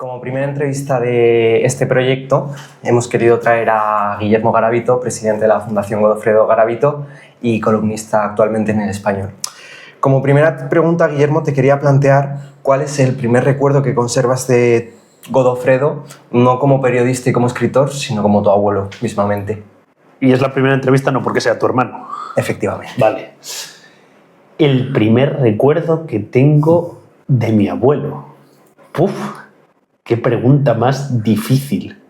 Como primera entrevista de este proyecto, hemos querido traer a Guillermo Garavito, presidente de la Fundación Godofredo Garavito y columnista actualmente en El Español. Como primera pregunta, Guillermo, te quería plantear cuál es el primer recuerdo que conservas de Godofredo, no como periodista y como escritor, sino como tu abuelo mismamente. Y es la primera entrevista no porque sea tu hermano. Efectivamente. Vale. El primer recuerdo que tengo de mi abuelo. ¡Puf! ¡Qué pregunta más difícil!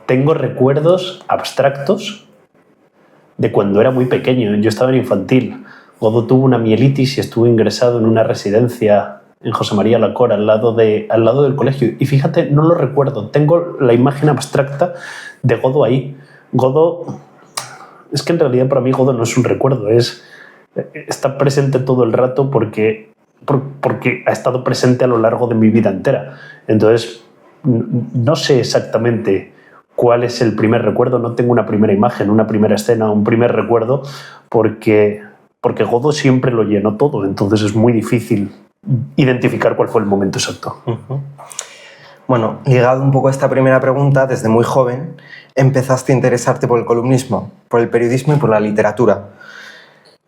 Tengo recuerdos abstractos de cuando era muy pequeño. Yo estaba en infantil. Godo tuvo una mielitis y estuvo ingresado en una residencia en José María Lacora, al lado del colegio. Y fíjate, no lo recuerdo. Tengo la imagen abstracta de Godo ahí. Godo... Es que en realidad para mí Godo no es un recuerdo. Está presente todo el rato porque ha estado presente a lo largo de mi vida entera. Entonces, no sé exactamente cuál es el primer recuerdo. No tengo una primera imagen, una primera escena, un primer recuerdo, porque Godo siempre lo llenó todo. Entonces es muy difícil identificar cuál fue el momento exacto. Bueno, ligado un poco a esta primera pregunta, desde muy joven empezaste a interesarte por el columnismo, por el periodismo y por la literatura.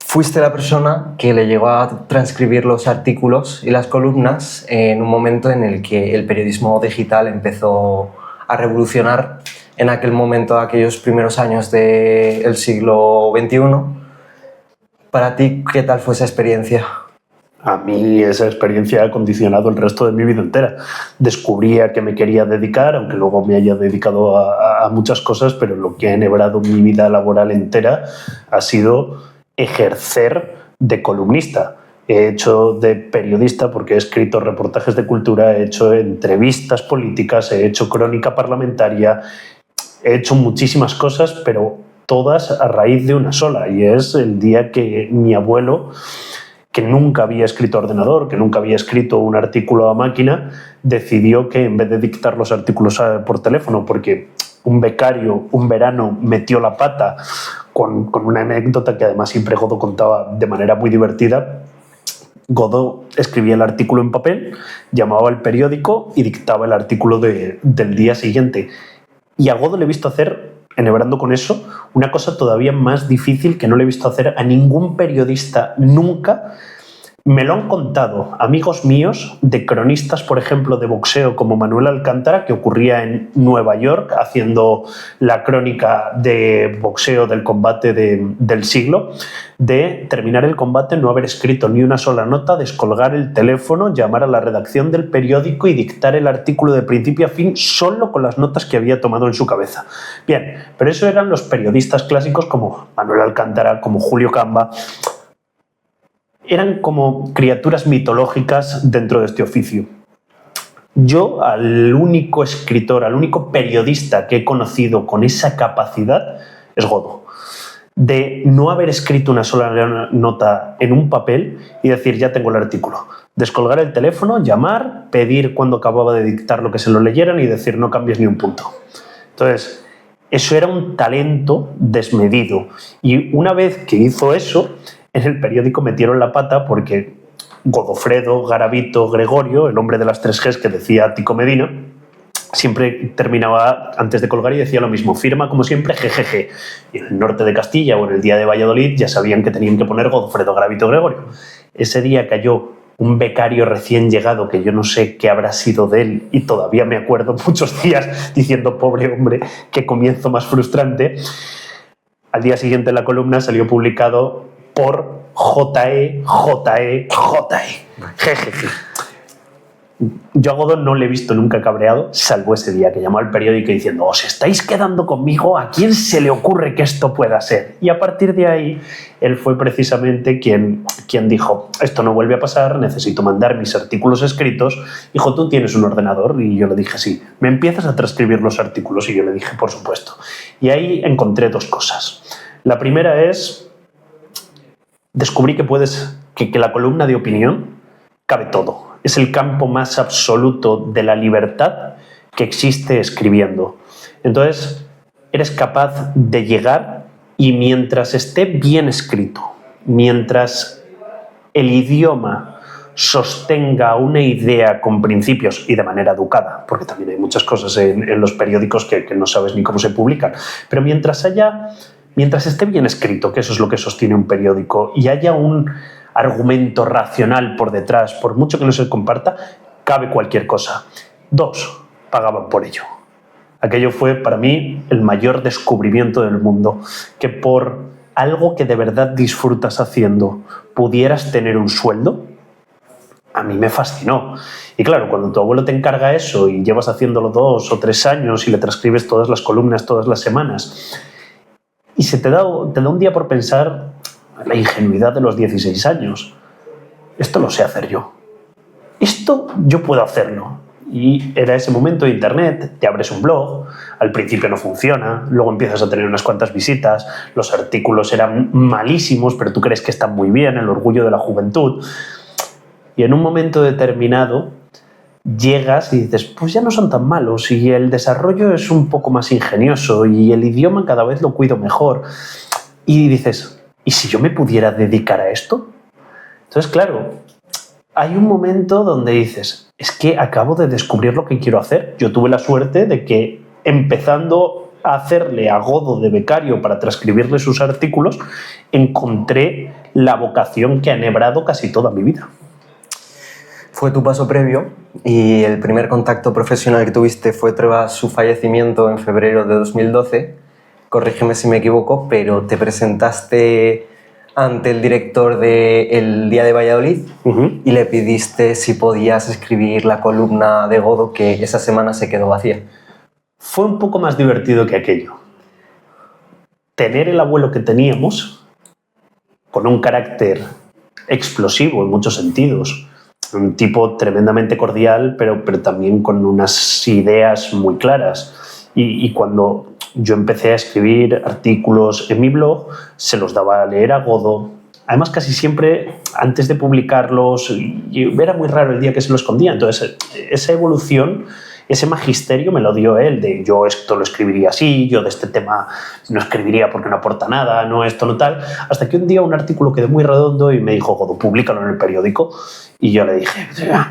Fuiste la persona que le llegó a transcribir los artículos y las columnas en un momento en el que el periodismo digital empezó a revolucionar en aquel momento, aquellos primeros años del siglo XXI. Para ti, ¿qué tal fue esa experiencia? A mí esa experiencia ha condicionado el resto de mi vida entera. Descubrí a qué me quería dedicar, aunque luego me haya dedicado a muchas cosas, pero lo que ha enhebrado mi vida laboral entera ha sido ejercer de columnista. He hecho de periodista porque he escrito reportajes de cultura, he hecho entrevistas políticas, he hecho crónica parlamentaria, he hecho muchísimas cosas, pero todas a raíz de una sola, y es el día que mi abuelo, que nunca había escrito a ordenador, que nunca había escrito un artículo a máquina, decidió que en vez de dictar los artículos por teléfono, porque un becario un verano metió la pata con una anécdota que además siempre Godo contaba de manera muy divertida. Godo escribía el artículo en papel, llamaba al periódico y dictaba el artículo del día siguiente. Y a Godo le he visto hacer, enhebrando con eso, una cosa todavía más difícil que no le he visto hacer a ningún periodista nunca. Me lo han contado amigos míos de cronistas, por ejemplo, de boxeo como Manuel Alcántara, que ocurría en Nueva York haciendo la crónica de boxeo del combate del siglo, de terminar el combate, no haber escrito ni una sola nota, descolgar el teléfono, llamar a la redacción del periódico y dictar el artículo de principio a fin solo con las notas que había tomado en su cabeza. Bien, pero eso eran los periodistas clásicos como Manuel Alcántara, como Julio Camba. Eran como criaturas mitológicas dentro de este oficio. Yo, al único escritor, al único periodista que he conocido con esa capacidad es Godo. De no haber escrito una sola nota en un papel y decir, ya tengo el artículo. Descolgar el teléfono, llamar, pedir cuando acababa de dictar lo que se lo leyeran y decir, no cambies ni un punto. Entonces, eso era un talento desmedido. Y una vez que hizo eso, en el periódico metieron la pata porque Godofredo, Garavito, Gregorio, el hombre de las 3 Gs que decía Tico Medina, siempre terminaba antes de colgar y decía lo mismo, firma como siempre GGG. Y en el norte de Castilla o en el día de Valladolid ya sabían que tenían que poner Godofredo, Garavito, Gregorio. Ese día cayó un becario recién llegado que yo no sé qué habrá sido de él y todavía me acuerdo muchos días diciendo, pobre hombre, qué comienzo más frustrante. Al día siguiente en la columna salió publicado por JE. Yo a Godo no le he visto nunca cabreado, salvo ese día que llamó al periódico diciendo ¿os estáis quedando conmigo? ¿A quién se le ocurre que esto pueda ser? Y a partir de ahí, él fue precisamente quien dijo esto no vuelve a pasar, necesito mandar mis artículos escritos. Hijo, ¿tú tienes un ordenador? Y yo le dije sí. ¿Me empiezas a transcribir los artículos? Y yo le dije por supuesto. Y ahí encontré 2 cosas. La primera es descubrí que la columna de opinión cabe todo. Es el campo más absoluto de la libertad que existe escribiendo. Entonces, eres capaz de llegar y mientras esté bien escrito, mientras el idioma sostenga una idea con principios y de manera educada, porque también hay muchas cosas en los periódicos que no sabes ni cómo se publican, pero mientras esté bien escrito, que eso es lo que sostiene un periódico, y haya un argumento racional por detrás, por mucho que no se comparta, cabe cualquier cosa. 2, pagaban por ello. Aquello fue para mí el mayor descubrimiento del mundo, que por algo que de verdad disfrutas haciendo pudieras tener un sueldo. A mí me fascinó. Y claro, cuando tu abuelo te encarga eso y llevas haciéndolo 2 o 3 años y le transcribes todas las columnas todas las semanas, y te da un día por pensar la ingenuidad de los 16 años. Esto lo sé hacer yo. Esto yo puedo hacerlo. Y era ese momento de internet, te abres un blog, al principio no funciona, luego empiezas a tener unas cuantas visitas, los artículos eran malísimos, pero tú crees que están muy bien, el orgullo de la juventud. Y en un momento determinado llegas y dices, pues ya no son tan malos, y el desarrollo es un poco más ingenioso, y el idioma cada vez lo cuido mejor. Y dices, ¿y si yo me pudiera dedicar a esto? Entonces, claro, hay un momento donde dices, es que acabo de descubrir lo que quiero hacer. Yo tuve la suerte de que, empezando a hacerle a Godó de becario para transcribirle sus artículos, encontré la vocación que ha enhebrado casi toda mi vida. Fue tu paso previo y el primer contacto profesional que tuviste fue tras su fallecimiento en febrero de 2012. Corrígeme si me equivoco, pero te presentaste ante el director de El Día de Valladolid y le pidiste si podías escribir la columna de Godó, que esa semana se quedó vacía. Fue un poco más divertido que aquello. Tener el abuelo que teníamos, con un carácter explosivo en muchos sentidos, un tipo tremendamente cordial, pero también con unas ideas muy claras. Y cuando yo empecé a escribir artículos en mi blog, se los daba a leer a Godó. Además, casi siempre, antes de publicarlos, era muy raro el día que se lo escondía. Entonces, esa evolución, ese magisterio me lo dio él, de yo esto lo escribiría así, yo de este tema no escribiría porque no aporta nada, no esto, no tal. Hasta que un día un artículo quedó muy redondo y me dijo, Godó, públicalo en el periódico. Y yo le dije,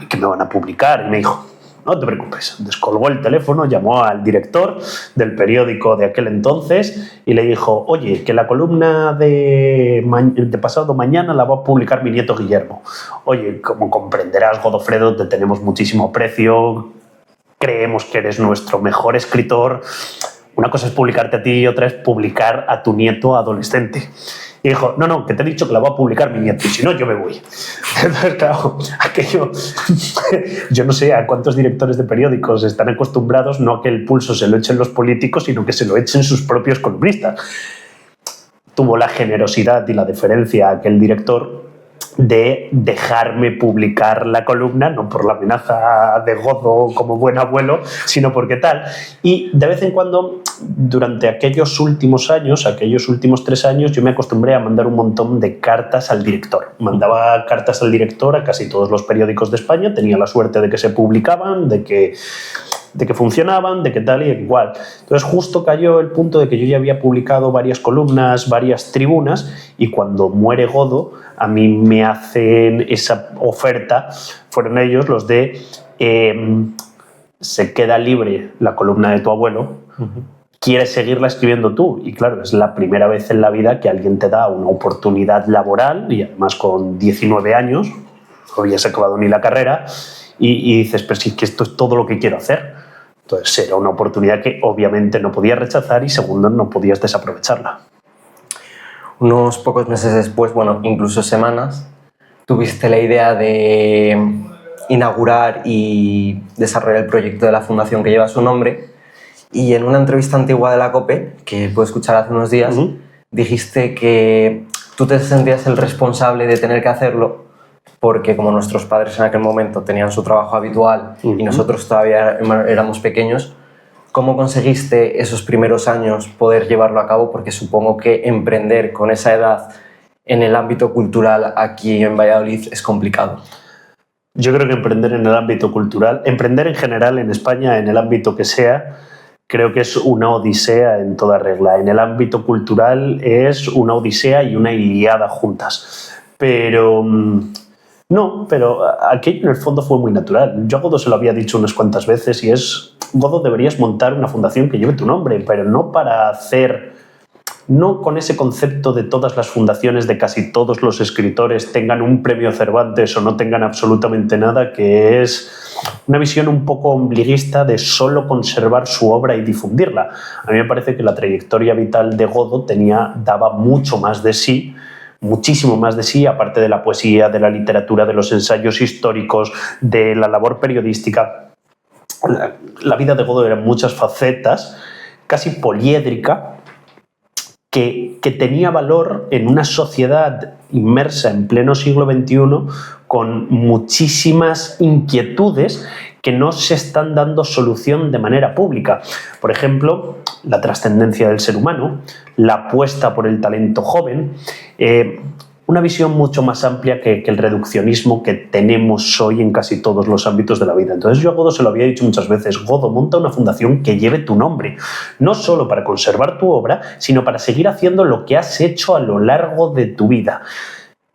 ¿qué me van a publicar? Y me dijo, no te preocupes. Descolgó el teléfono, llamó al director del periódico de aquel entonces y le dijo, oye, que la columna de pasado mañana la va a publicar mi nieto Guillermo. Oye, como comprenderás, Godofredo, te tenemos muchísimo aprecio, creemos que eres nuestro mejor escritor. Una cosa es publicarte a ti y otra es publicar a tu nieto adolescente. Y dijo, no, que te he dicho que la va a publicar mi nieto, y si no, yo me voy. Entonces, claro, aquello... Yo no sé a cuántos directores de periódicos están acostumbrados no a que el pulso se lo echen los políticos, sino que se lo echen sus propios columnistas. Tuvo la generosidad y la deferencia aquel director de dejarme publicar la columna, no por la amenaza de Godó como buen abuelo, sino porque tal. Y de vez en cuando, durante aquellos últimos años, aquellos últimos 3 años, yo me acostumbré a mandar un montón de cartas al director. Mandaba cartas al director a casi todos los periódicos de España, tenía la suerte de que se publicaban, de que funcionaban, de que tal y igual. Entonces justo cayó el punto de que yo ya había publicado varias columnas, varias tribunas, y cuando muere Godó, a mí me hacen esa oferta, fueron ellos los de se queda libre la columna de tu abuelo, ¿quieres seguirla escribiendo tú? Y claro, es la primera vez en la vida que alguien te da una oportunidad laboral, y además con 19 años, no habías acabado ni la carrera, y dices, pero sí que esto es todo lo que quiero hacer. Entonces era una oportunidad que obviamente no podías rechazar y segundo, no podías desaprovecharla. Unos pocos meses después, bueno, incluso semanas, tuviste la idea de inaugurar y desarrollar el proyecto de la fundación que lleva su nombre, y en una entrevista antigua de la COPE, que pude escuchar hace unos días, dijiste que tú te sentías el responsable de tener que hacerlo porque como nuestros padres en aquel momento tenían su trabajo habitual y nosotros todavía éramos pequeños, ¿cómo conseguiste esos primeros años poder llevarlo a cabo? Porque supongo que emprender con esa edad en el ámbito cultural aquí en Valladolid es complicado. Yo creo que emprender en el ámbito cultural, emprender en general en España, en el ámbito que sea, creo que es una odisea en toda regla. En el ámbito cultural es una odisea y una ilíada juntas. Pero No, pero aquello en el fondo fue muy natural. Yo a Godó se lo había dicho unas cuantas veces y es, Godó, deberías montar una fundación que lleve tu nombre, pero no para hacer, no con ese concepto de todas las fundaciones, de casi todos los escritores tengan un premio Cervantes o no tengan absolutamente nada, que es una visión un poco ombliguista de solo conservar su obra y difundirla. A mí me parece que la trayectoria vital de Godó daba mucho más de sí, muchísimo más de sí, aparte de la poesía, de la literatura, de los ensayos históricos, de la labor periodística. La vida de Godó era en muchas facetas, casi poliédrica, que tenía valor en una sociedad inmersa en pleno siglo XXI con muchísimas inquietudes que no se están dando solución de manera pública. Por ejemplo, la trascendencia del ser humano, la apuesta por el talento joven, una visión mucho más amplia que el reduccionismo que tenemos hoy en casi todos los ámbitos de la vida. Entonces yo a Godó se lo había dicho muchas veces: Godó, monta una fundación que lleve tu nombre, no solo para conservar tu obra, sino para seguir haciendo lo que has hecho a lo largo de tu vida.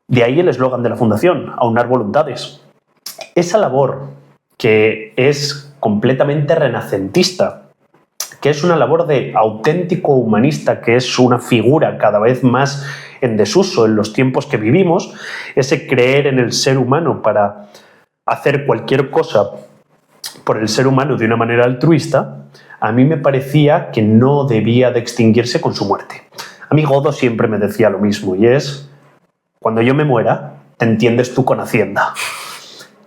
De ahí el eslogan de la fundación: aunar voluntades. Esa labor, que es completamente renacentista, que es una labor de auténtico humanista, que es una figura cada vez más en desuso en los tiempos que vivimos, ese creer en el ser humano para hacer cualquier cosa por el ser humano de una manera altruista, a mí me parecía que no debía de extinguirse con su muerte. A mí Godó siempre me decía lo mismo, y es: cuando yo me muera, te entiendes tú con Hacienda.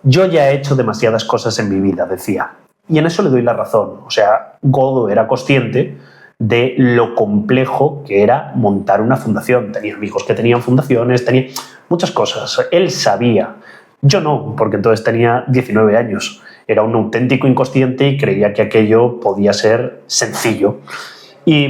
Yo ya he hecho demasiadas cosas en mi vida, decía. Y en eso le doy la razón. O sea, Godó era consciente de lo complejo que era montar una fundación. Tenía amigos que tenían fundaciones, tenía muchas cosas. Él sabía. Yo no, porque entonces tenía 19 años. Era un auténtico inconsciente y creía que aquello podía ser sencillo. Y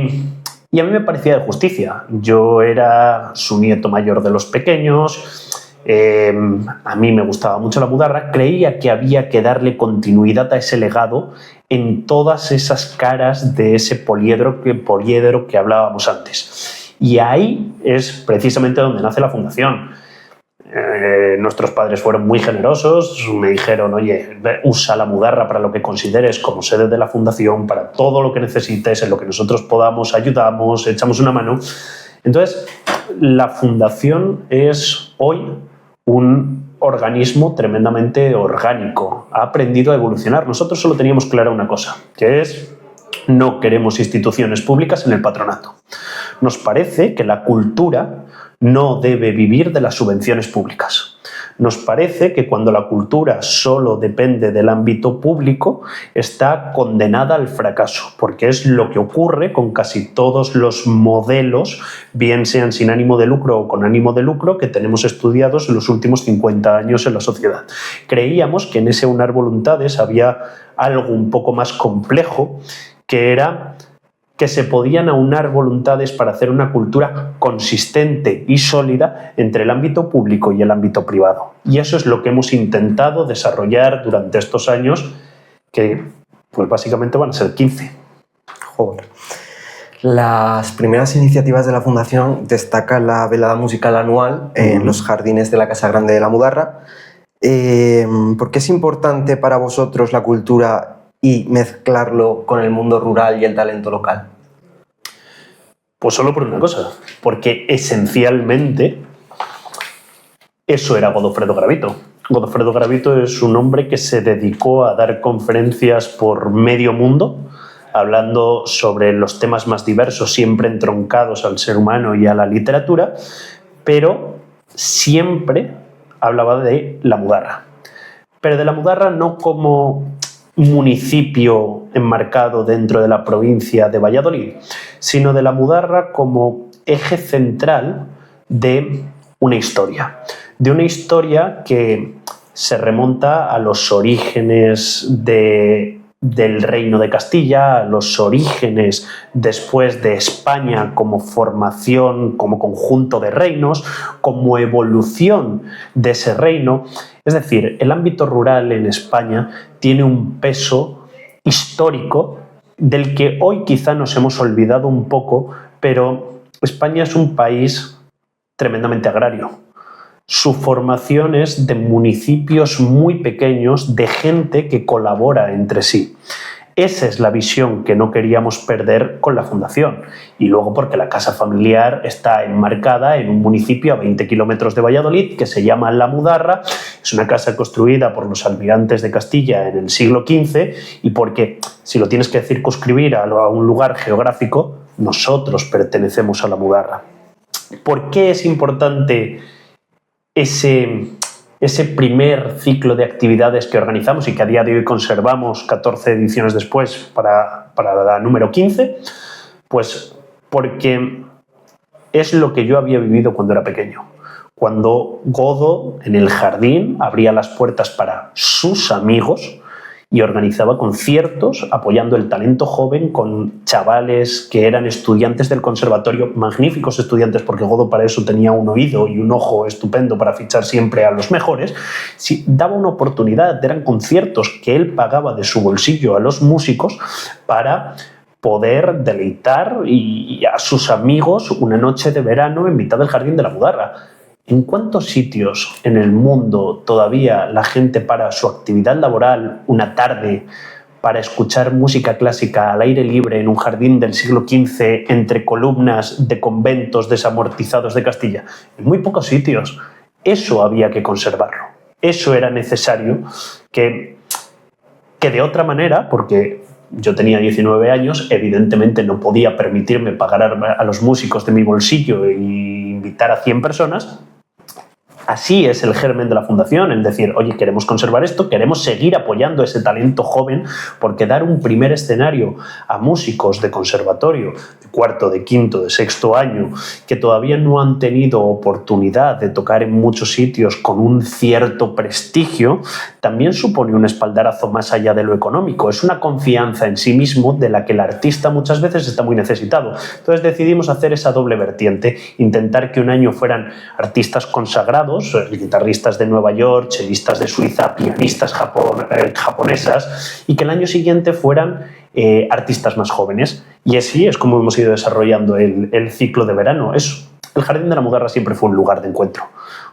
a mí me parecía de justicia. Yo era su nieto mayor de los pequeños. A mí me gustaba mucho la Mudarra, creía que había que darle continuidad a ese legado en todas esas caras de ese poliedro que hablábamos antes. Y ahí es precisamente donde nace la fundación. Nuestros padres fueron muy generosos, me dijeron: oye, usa la Mudarra para lo que consideres como sede de la fundación, para todo lo que necesites, en lo que nosotros podamos, ayudamos, echamos una mano. Entonces, la fundación es hoy un organismo tremendamente orgánico. Ha aprendido a evolucionar. Nosotros solo teníamos clara una cosa, que es: no queremos instituciones públicas en el patronato. Nos parece que la cultura no debe vivir de las subvenciones públicas. Nos parece que cuando la cultura solo depende del ámbito público, está condenada al fracaso, porque es lo que ocurre con casi todos los modelos, bien sean sin ánimo de lucro o con ánimo de lucro, que tenemos estudiados en los últimos 50 años en la sociedad. Creíamos que en ese unar voluntades había algo un poco más complejo, que era que se podían aunar voluntades para hacer una cultura consistente y sólida entre el ámbito público y el ámbito privado. Y eso es lo que hemos intentado desarrollar durante estos años, que pues básicamente van a ser 15. Joder. Las primeras iniciativas de la Fundación destacan la velada musical anual en los jardines de la Casa Grande de la Mudarra. ¿Por qué es importante para vosotros la cultura y mezclarlo con el mundo rural y el talento local? Pues solo por una cosa, porque esencialmente eso era Godofredo Gravito. Godofredo Gravito es un hombre que se dedicó a dar conferencias por medio mundo, hablando sobre los temas más diversos, siempre entroncados al ser humano y a la literatura, pero siempre hablaba de la Mudarra. Pero de la Mudarra no como municipio enmarcado dentro de la provincia de Valladolid, sino de la Mudarra como eje central de una historia que se remonta a los orígenes del Reino de Castilla, a los orígenes después de España como formación, como conjunto de reinos, como evolución de ese reino. Es decir, el ámbito rural en España tiene un peso histórico del que hoy quizá nos hemos olvidado un poco, pero España es un país tremendamente agrario. Su formación es de municipios muy pequeños, de gente que colabora entre sí. Esa es la visión que no queríamos perder con la fundación. Y luego porque la casa familiar está enmarcada en un municipio a 20 kilómetros de Valladolid que se llama La Mudarra. Es una casa construida por los almirantes de Castilla en el siglo XV y porque, si lo tienes que circunscribir a un lugar geográfico, nosotros pertenecemos a La Mudarra. ¿Por qué es importante ese primer ciclo de actividades que organizamos y que a día de hoy conservamos 14 ediciones después para la número 15? Pues porque es lo que yo había vivido cuando era pequeño. Cuando Godó, en el jardín, abría las puertas para sus amigos y organizaba conciertos apoyando el talento joven con chavales que eran estudiantes del conservatorio, magníficos estudiantes, porque Godó para eso tenía un oído y un ojo estupendo para fichar siempre a los mejores. Sí, daba una oportunidad, eran conciertos que él pagaba de su bolsillo a los músicos para poder deleitar a sus amigos una noche de verano en mitad del jardín de La Mudarra. ¿En cuántos sitios en el mundo todavía la gente para su actividad laboral una tarde para escuchar música clásica al aire libre en un jardín del siglo XV entre columnas de conventos desamortizados de Castilla? En muy pocos sitios. Eso había que conservarlo. Eso era necesario que de otra manera, porque yo tenía 19 años, evidentemente no podía permitirme pagar a los músicos de mi bolsillo e invitar a 100 personas. Así es el germen de la fundación, el decir, oye, queremos conservar esto, queremos seguir apoyando ese talento joven, porque dar un primer escenario a músicos de conservatorio, de cuarto, de quinto, de sexto año, que todavía no han tenido oportunidad de tocar en muchos sitios con un cierto prestigio, también supone un espaldarazo más allá de lo económico. Es una confianza en sí mismo de la que el artista muchas veces está muy necesitado. Entonces decidimos hacer esa doble vertiente, intentar que un año fueran artistas consagrados, guitarristas de Nueva York, chelistas de Suiza, pianistas japonesas, y que el año siguiente fueran artistas más jóvenes. Y así es como hemos ido desarrollando el ciclo de verano. El Jardín de la Mudarra siempre fue un lugar de encuentro.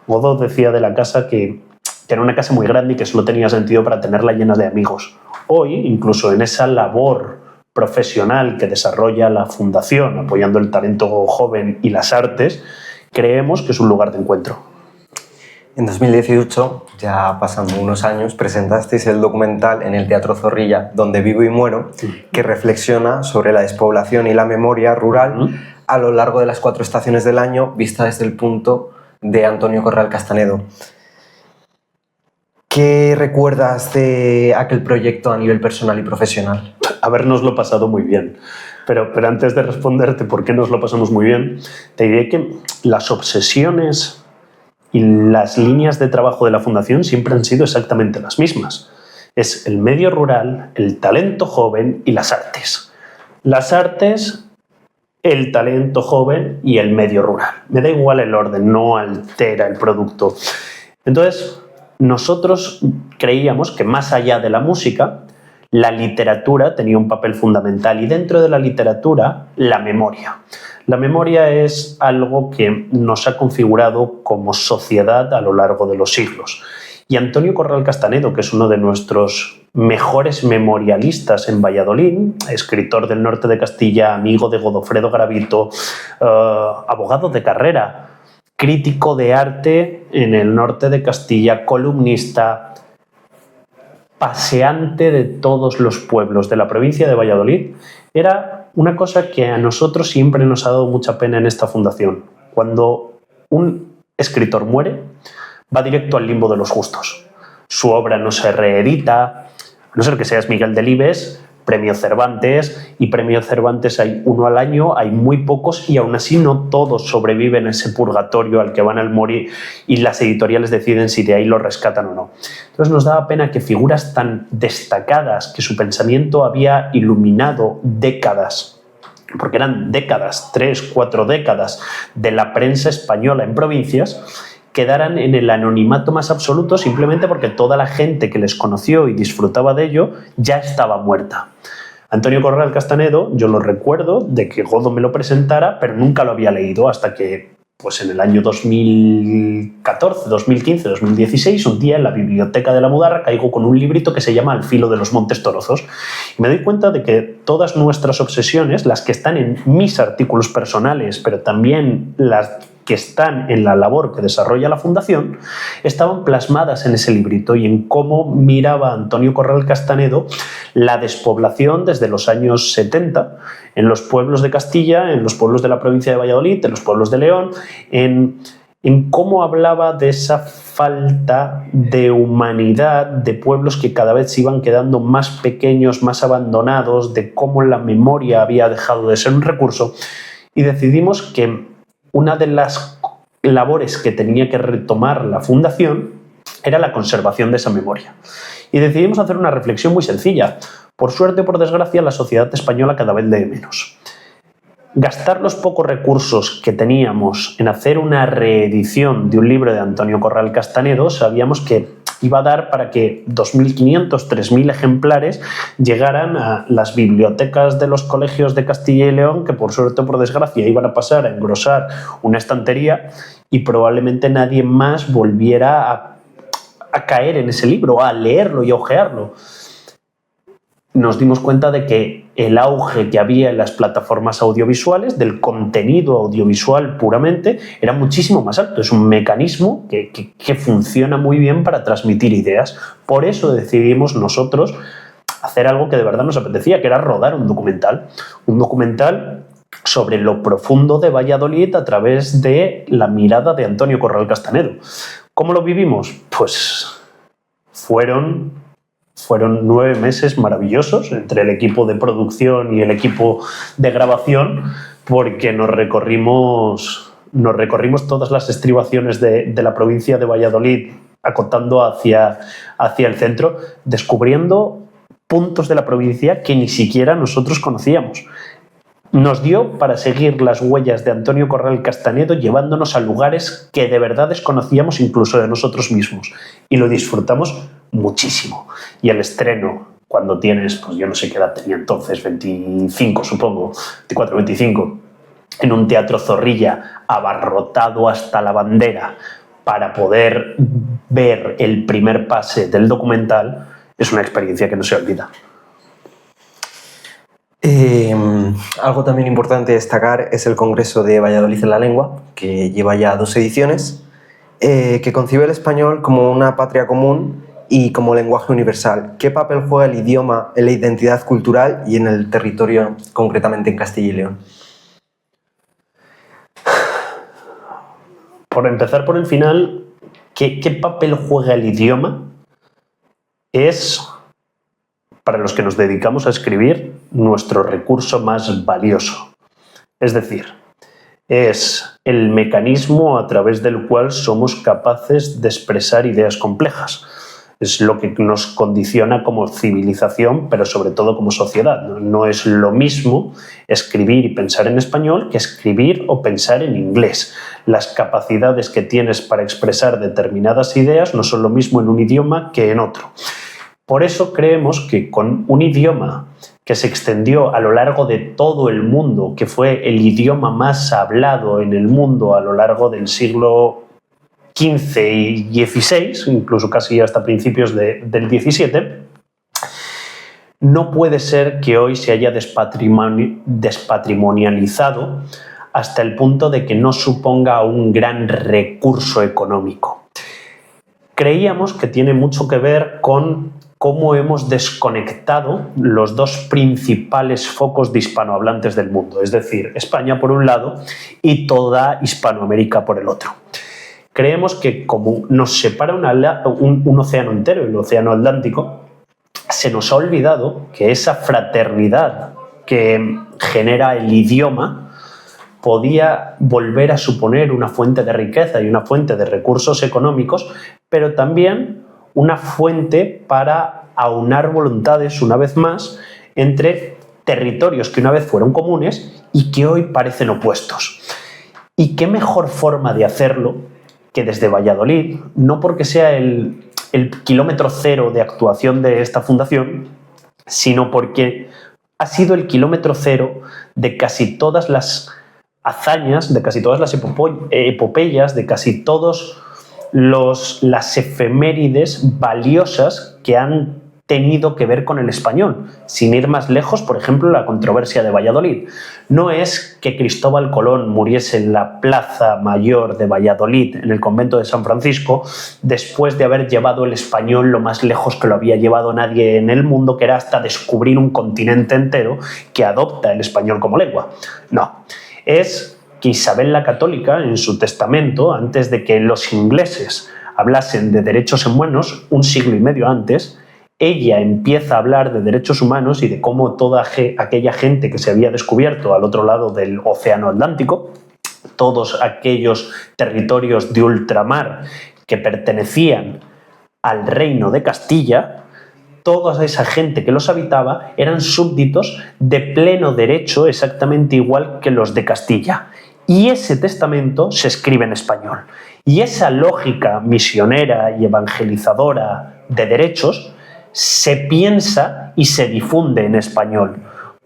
Godó decía de la casa que era una casa muy grande y que solo tenía sentido para tenerla llena de amigos. Hoy, incluso en esa labor profesional que desarrolla la Fundación, apoyando el talento joven y las artes, creemos que es un lugar de encuentro. En 2018, ya pasando unos años, presentasteis el documental en el Teatro Zorrilla, Donde vivo y muero, que reflexiona sobre la despoblación y la memoria rural a lo largo de las 4 estaciones del año, vista desde el punto de Antonio Corral Castanedo. ¿Qué recuerdas de aquel proyecto a nivel personal y profesional? Habernoslo pasado muy bien. Pero antes de responderte por qué nos lo pasamos muy bien, te diré que las obsesiones y las líneas de trabajo de la Fundación siempre han sido exactamente las mismas. Es el medio rural, el talento joven y las artes. Las artes, el talento joven y el medio rural. Me da igual el orden, no altera el producto. Entonces, nosotros creíamos que más allá de la música, la literatura tenía un papel fundamental y dentro de la literatura, la memoria. La memoria es algo que nos ha configurado como sociedad a lo largo de los siglos. Y Antonio Corral Castanedo, que es uno de nuestros mejores memorialistas en Valladolid, escritor del norte de Castilla, amigo de Godofredo Garavito, abogado de carrera, crítico de arte en el norte de Castilla, columnista, paseante de todos los pueblos de la provincia de Valladolid, era una cosa que a nosotros siempre nos ha dado mucha pena en esta fundación. Cuando un escritor muere, va directo al limbo de los justos. Su obra no se reedita, a no ser que seas Miguel Delibes, Premio Cervantes, y Premio Cervantes hay uno al año, hay muy pocos y aún así no todos sobreviven a ese purgatorio al que van al morir y las editoriales deciden si de ahí lo rescatan o no. Entonces nos daba pena que figuras tan destacadas, que su pensamiento había iluminado décadas, porque eran décadas, 3, 4 décadas de la prensa española en provincias, quedaran en el anonimato más absoluto simplemente porque toda la gente que les conoció y disfrutaba de ello ya estaba muerta. Antonio Corral Castanedo, yo lo recuerdo de que Godó me lo presentara, pero nunca lo había leído hasta que pues en el año 2014, 2015, 2016, un día en la biblioteca de la Mudarra caigo con un librito que se llama Al filo de los Montes Torozos. Y me doy cuenta de que todas nuestras obsesiones, las que están en mis artículos personales, pero también las que están en la labor que desarrolla la Fundación, estaban plasmadas en ese librito y en cómo miraba Antonio Corral Castanedo la despoblación desde los años 70 en los pueblos de Castilla, en los pueblos de la provincia de Valladolid, en los pueblos de León, en cómo hablaba de esa falta de humanidad de pueblos que cada vez se iban quedando más pequeños, más abandonados, de cómo la memoria había dejado de ser un recurso, y decidimos que una de las labores que tenía que retomar la Fundación era la conservación de esa memoria. Y decidimos hacer una reflexión muy sencilla. Por suerte o por desgracia, la sociedad española cada vez lee menos. Gastar los pocos recursos que teníamos en hacer una reedición de un libro de Antonio Corral Castanedo, sabíamos que iba a dar para que 2.500, 3.000 ejemplares llegaran a las bibliotecas de los colegios de Castilla y León, que por suerte o por desgracia iban a pasar a engrosar una estantería y probablemente nadie más volviera a caer en ese libro, a leerlo y a hojearlo. Nos dimos cuenta de que el auge que había en las plataformas audiovisuales, del contenido audiovisual puramente, era muchísimo más alto. Es un mecanismo que funciona muy bien para transmitir ideas. Por eso decidimos nosotros hacer algo que de verdad nos apetecía, que era rodar un documental sobre lo profundo de Valladolid a través de la mirada de Antonio Corral Castanedo. ¿Cómo lo vivimos? Pues fueron 9 meses maravillosos entre el equipo de producción y el equipo de grabación, porque nos recorrimos todas las estribaciones de la provincia de Valladolid, acotando hacia el centro, descubriendo puntos de la provincia que ni siquiera nosotros conocíamos. Nos dio para seguir las huellas de Antonio Corral Castanedo, llevándonos a lugares que de verdad desconocíamos incluso de nosotros mismos, y lo disfrutamos muchísimo. Y el estreno, cuando tienes, pues yo no sé qué edad tenía entonces, 25 supongo, 24, 25, en un teatro Zorrilla, abarrotado hasta la bandera, para poder ver el primer pase del documental, es una experiencia que no se olvida. Algo también importante destacar es el Congreso de Valladolid en la Lengua, que lleva ya 2 ediciones, que concibe el español como una patria común y como lenguaje universal. ¿Qué papel juega el idioma en la identidad cultural y en el territorio, concretamente en Castilla y León? Por empezar por el final, ¿qué papel juega el idioma? Es, para los que nos dedicamos a escribir, nuestro recurso más valioso. Es decir, es el mecanismo a través del cual somos capaces de expresar ideas complejas. Es lo que nos condiciona como civilización, pero sobre todo como sociedad. No es lo mismo escribir y pensar en español que escribir o pensar en inglés. Las capacidades que tienes para expresar determinadas ideas no son lo mismo en un idioma que en otro. Por eso creemos que con un idioma que se extendió a lo largo de todo el mundo, que fue el idioma más hablado en el mundo a lo largo del siglo XV y XVI, incluso casi hasta principios del XVII, no puede ser que hoy se haya despatrimonializado hasta el punto de que no suponga un gran recurso económico. Creíamos que tiene mucho que ver con cómo hemos desconectado los 2 principales focos de hispanohablantes del mundo, es decir, España por un lado y toda Hispanoamérica por el otro. Creemos que como nos separa un océano entero, el océano Atlántico, se nos ha olvidado que esa fraternidad que genera el idioma podía volver a suponer una fuente de riqueza y una fuente de recursos económicos, pero también una fuente para aunar voluntades, una vez más, entre territorios que una vez fueron comunes y que hoy parecen opuestos. ¿Y qué mejor forma de hacerlo que desde Valladolid? No porque sea el kilómetro cero de actuación de esta fundación, sino porque ha sido el kilómetro cero de casi todas las hazañas, de casi todas las epopeyas, de casi todos las efemérides valiosas que han tenido que ver con el español. Sin ir más lejos, por ejemplo, la controversia de Valladolid. No es que Cristóbal Colón muriese en la Plaza Mayor de Valladolid, en el convento de San Francisco, después de haber llevado el español lo más lejos que lo había llevado nadie en el mundo, que era hasta descubrir un continente entero que adopta el español como lengua. No, es que Isabel la Católica, en su testamento, antes de que los ingleses hablasen de derechos humanos, un siglo y medio antes, ella empieza a hablar de derechos humanos y de cómo toda aquella gente que se había descubierto al otro lado del Océano Atlántico, todos aquellos territorios de ultramar que pertenecían al Reino de Castilla, toda esa gente que los habitaba eran súbditos de pleno derecho, exactamente igual que los de Castilla. Y ese testamento se escribe en español. Y esa lógica misionera y evangelizadora de derechos se piensa y se difunde en español.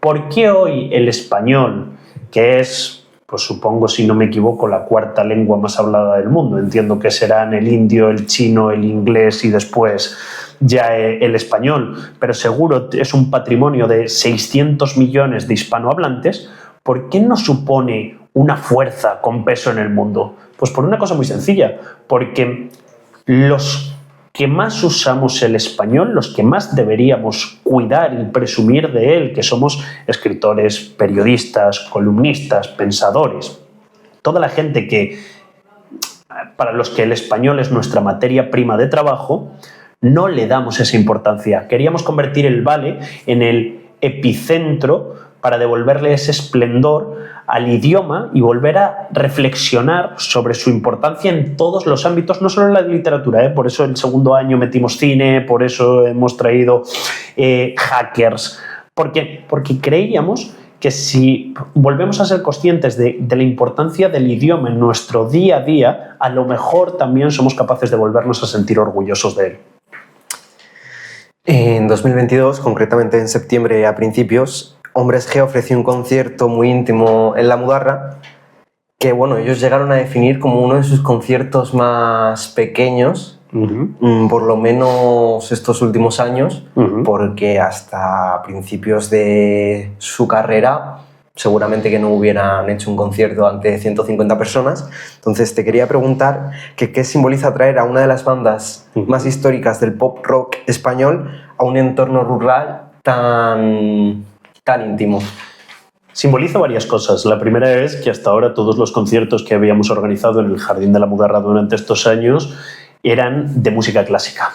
¿Por qué hoy el español, que es, pues supongo, si no me equivoco, la cuarta lengua más hablada del mundo, entiendo que serán el indio, el chino, el inglés y después ya el español, pero seguro es un patrimonio de 600 millones de hispanohablantes, ¿por qué no supone una fuerza con peso en el mundo? Pues por una cosa muy sencilla, porque los que más usamos el español, los que más deberíamos cuidar y presumir de él, que somos escritores, periodistas, columnistas, pensadores, toda la gente para los que el español es nuestra materia prima de trabajo, no le damos esa importancia. Queríamos convertir el Vale en el epicentro para devolverle ese esplendor al idioma y volver a reflexionar sobre su importancia en todos los ámbitos, no solo en la literatura, por eso el segundo año metimos cine, por eso hemos traído hackers, porque creíamos que si volvemos a ser conscientes de la importancia del idioma en nuestro día a día, a lo mejor también somos capaces de volvernos a sentir orgullosos de él. En 2022, concretamente en septiembre a principios, Hombres G ofreció un concierto muy íntimo en La Mudarra que, bueno, ellos llegaron a definir como uno de sus conciertos más pequeños, por lo menos estos últimos años, porque hasta principios de su carrera seguramente que no hubieran hecho un concierto ante 150 personas. Entonces te quería preguntar que qué simboliza traer a una de las bandas más históricas del pop rock español a un entorno rural tan íntimo. Simboliza varias cosas. La primera es que hasta ahora todos los conciertos que habíamos organizado en el Jardín de la Mudarra durante estos años eran de música clásica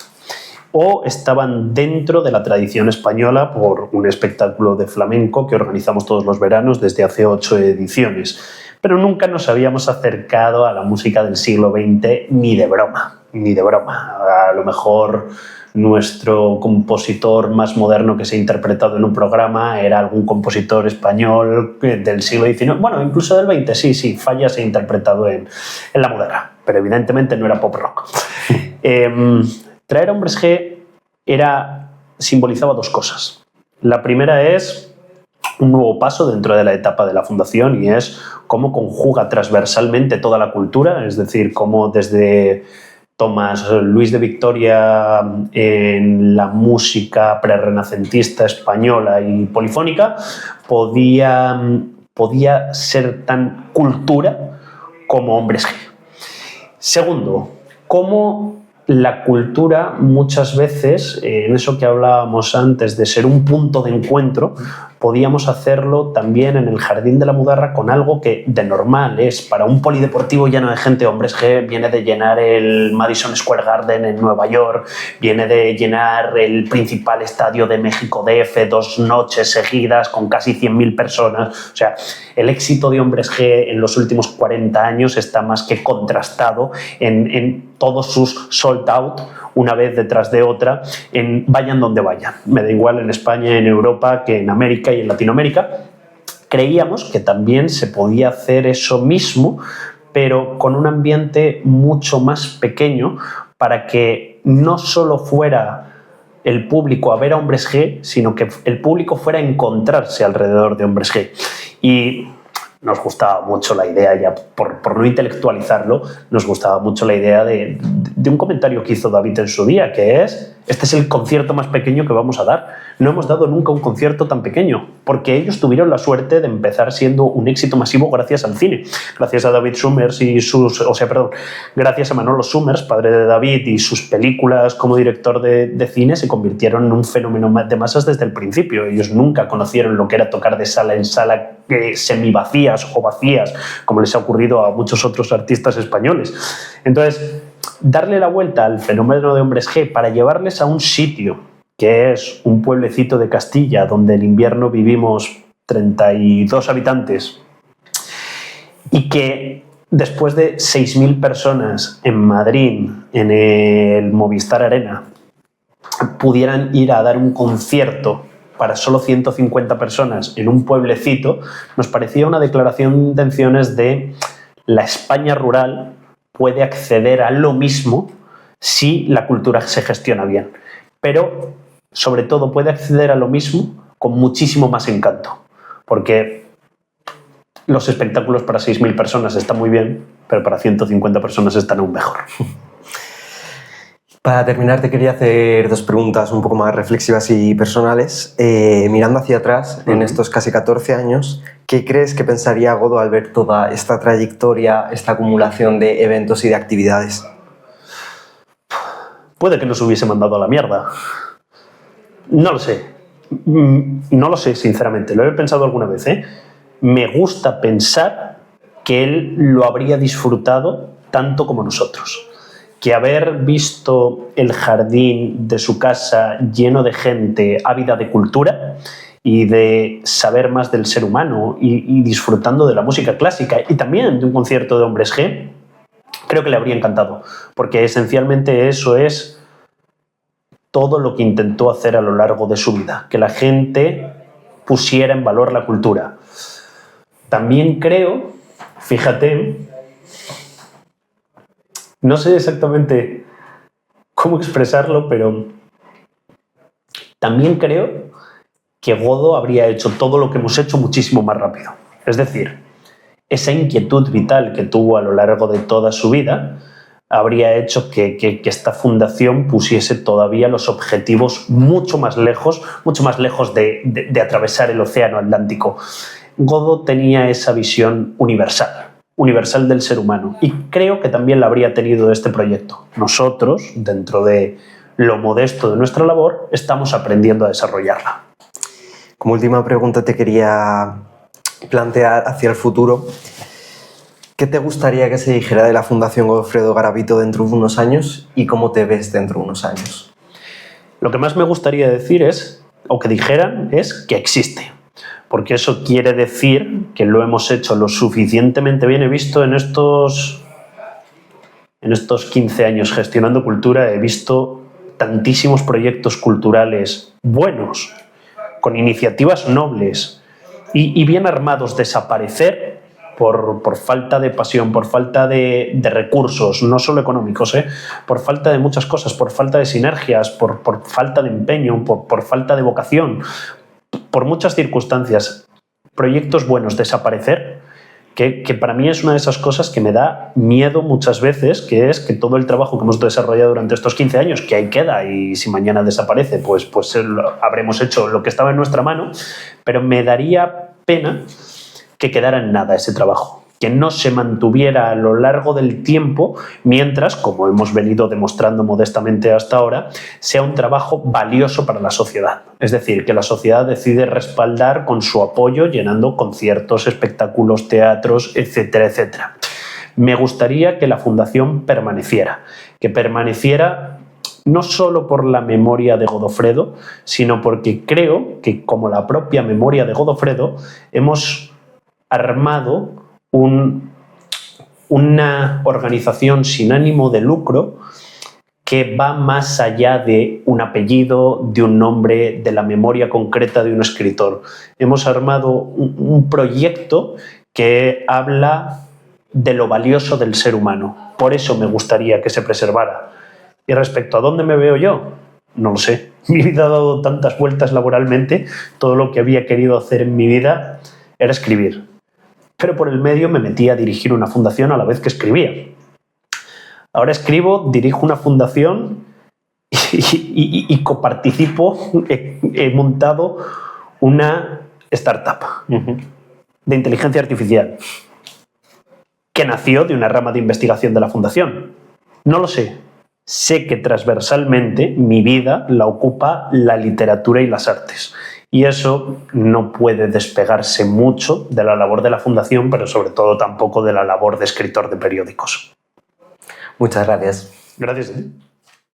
o estaban dentro de la tradición española por un espectáculo de flamenco que organizamos todos los veranos desde hace 8 ediciones. Pero nunca nos habíamos acercado a la música del siglo XX ni de broma, ni de broma. A lo mejor nuestro compositor más moderno que se ha interpretado en un programa era algún compositor español del siglo XIX, bueno, incluso del XX, sí, Falla se ha interpretado en La Mudarra, pero evidentemente no era pop rock. Traer a Hombres G simbolizaba dos cosas. La primera es un nuevo paso dentro de la etapa de la fundación y es cómo conjuga transversalmente toda la cultura, es decir, cómo desde Tomás Luis de Victoria en la música prerrenacentista española y polifónica podía ser tan cultura como Hombres G. Segundo, cómo la cultura muchas veces, en eso que hablábamos antes de ser un punto de encuentro, podíamos hacerlo también en el Jardín de la Mudarra con algo que de normal es para un polideportivo lleno de gente. Hombres G viene de llenar el Madison Square Garden en Nueva York, viene de llenar el principal estadio de México DF 2 noches seguidas con casi 100.000 personas. O sea, el éxito de Hombres G en los últimos 40 años está más que contrastado en todos sus sold out, una vez detrás de otra, vayan donde vayan. Me da igual en España, en Europa, que en América y en Latinoamérica. Creíamos que también se podía hacer eso mismo, pero con un ambiente mucho más pequeño para que no solo fuera el público a ver a Hombres G, sino que el público fuera a encontrarse alrededor de Hombres G. Y nos gustaba mucho la idea, ya por no intelectualizarlo, nos gustaba mucho la idea de un comentario que hizo David en su día, que es: este es el concierto más pequeño que vamos a dar. No hemos dado nunca un concierto tan pequeño, porque ellos tuvieron la suerte de empezar siendo un éxito masivo gracias al cine, gracias a David Summers y gracias a Manolo Summers, padre de David, y sus películas como director de cine se convirtieron en un fenómeno de masas desde el principio. Ellos nunca conocieron lo que era tocar de sala en sala, semivacías o vacías, como les ha ocurrido a muchos otros artistas españoles. Entonces, darle la vuelta al fenómeno de Hombres G para llevarles a un sitio que es un pueblecito de Castilla donde en invierno vivimos 32 habitantes y que después de 6.000 personas en Madrid, en el Movistar Arena, pudieran ir a dar un concierto para solo 150 personas en un pueblecito, nos parecía una declaración de intenciones de la España rural puede acceder a lo mismo si la cultura se gestiona bien. Pero, sobre todo, puede acceder a lo mismo con muchísimo más encanto. Porque los espectáculos para 6.000 personas están muy bien, pero para 150 personas están aún mejor. Para terminar, te quería hacer dos preguntas un poco más reflexivas y personales. Mirando hacia atrás, en estos casi 14 años, ¿qué crees que pensaría Godó al ver toda esta trayectoria, esta acumulación de eventos y de actividades? Puede que nos hubiese mandado a la mierda. No lo sé. No lo sé, sinceramente. Lo he pensado alguna vez, ¿eh? Me gusta pensar que él lo habría disfrutado tanto como nosotros. Que haber visto el jardín de su casa lleno de gente ávida de cultura y de saber más del ser humano y disfrutando de la música clásica y también de un concierto de Hombres G, creo que le habría encantado, porque esencialmente eso es todo lo que intentó hacer a lo largo de su vida, que la gente pusiera en valor la cultura. También creo, fíjate, no sé exactamente cómo expresarlo, pero también creo que Godó habría hecho todo lo que hemos hecho muchísimo más rápido. Es decir, esa inquietud vital que tuvo a lo largo de toda su vida habría hecho que esta fundación pusiese todavía los objetivos mucho más lejos de atravesar el océano Atlántico. Godó tenía esa visión universal del ser humano, y creo que también la habría tenido este proyecto. Nosotros, dentro de lo modesto de nuestra labor, estamos aprendiendo a desarrollarla. Como última pregunta te quería plantear hacia el futuro. ¿Qué te gustaría que se dijera de la Fundación Godofredo Garavito dentro de unos años y cómo te ves dentro de unos años? Lo que más me gustaría decir que dijeran es que existe. Porque eso quiere decir que lo hemos hecho lo suficientemente bien. He visto en estos 15 años gestionando cultura, he visto tantísimos proyectos culturales buenos, con iniciativas nobles y bien armados, desaparecer por falta de pasión, por falta de recursos, no solo económicos, por falta de muchas cosas, por falta de sinergias, por falta de empeño, por falta de vocación, por muchas circunstancias, proyectos buenos desaparecer, que para mí es una de esas cosas que me da miedo muchas veces, que es que todo el trabajo que hemos desarrollado durante estos 15 años, que ahí queda, y si mañana desaparece, pues habremos hecho lo que estaba en nuestra mano, pero me daría pena que quedara en nada ese trabajo, que no se mantuviera a lo largo del tiempo, mientras, como hemos venido demostrando modestamente hasta ahora, sea un trabajo valioso para la sociedad. Es decir, que la sociedad decide respaldar con su apoyo, llenando conciertos, espectáculos, teatros, etcétera, etcétera. Me gustaría que la Fundación permaneciera, no solo por la memoria de Godofredo, sino porque creo que, como la propia memoria de Godofredo, hemos armado una organización sin ánimo de lucro que va más allá de un apellido, de un nombre, de la memoria concreta de un escritor. Hemos armado un proyecto que habla de lo valioso del ser humano. Por eso me gustaría que se preservara. Y respecto a dónde me veo yo, no lo sé. Mi vida ha dado tantas vueltas laboralmente, todo lo que había querido hacer en mi vida era escribir. pero por el medio me metí a dirigir una fundación a la vez que escribía. Ahora escribo, dirijo una fundación y coparticipo, he montado una startup de inteligencia artificial que nació de una rama de investigación de la fundación. No lo sé. Sé que transversalmente mi vida la ocupa la literatura y las artes. Y eso no puede despegarse mucho de la labor de la fundación, pero sobre todo tampoco de la labor de escritor de periódicos. Muchas gracias. Gracias a ti.